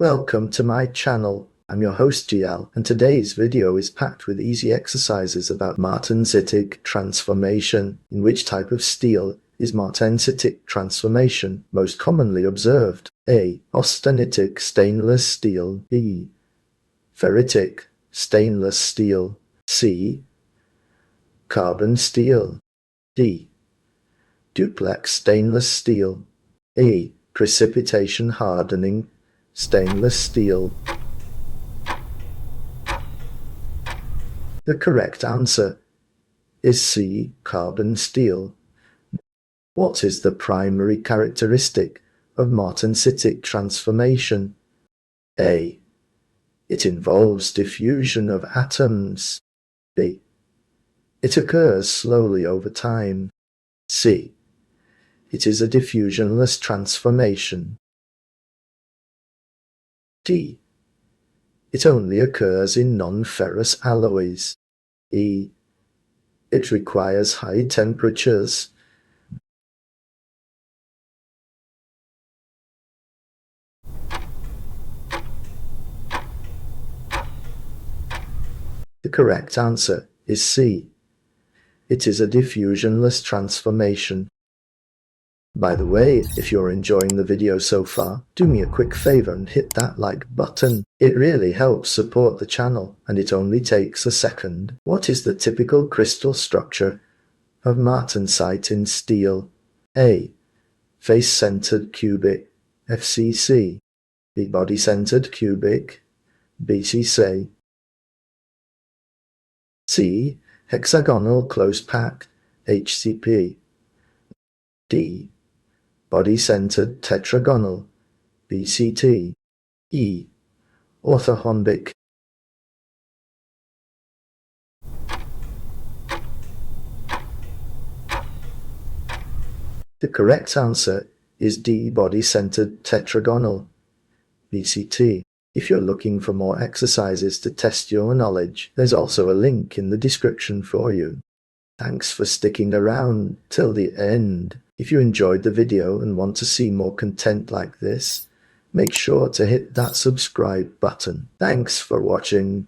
Welcome to my channel. I'm your host GL, and today's video is packed with easy exercises about Martensitic Transformation. In which type of steel is Martensitic Transformation most commonly observed? A. Austenitic stainless steel. B. Ferritic stainless steel. C. Carbon steel. D. Duplex stainless steel. E. Precipitation hardening stainless steel. The correct answer is C. Carbon steel. What is the primary characteristic of Martensitic transformation? A. It involves diffusion of atoms. B. It occurs slowly over time. C. It is a diffusionless transformation. D. It only occurs in non-ferrous alloys. E. It requires high temperatures. The correct answer is C. It is a diffusionless transformation. By the way, if you're enjoying the video so far, do me a quick favor and hit that like button. It really helps support the channel, and it only takes a second. What is the typical crystal structure of martensite in steel? A. Face-centered cubic, FCC. B. Body-centered cubic, BCC. C. Hexagonal close-packed, HCP. D. Body-centered tetragonal, BCT. E. Orthorhombic. The correct answer is D. Body-centered tetragonal, BCT. If you're looking for more exercises to test your knowledge, there's also a link in the description for you. Thanks for sticking around till the end. If you enjoyed the video and want to see more content like this, make sure to hit that subscribe button. Thanks for watching.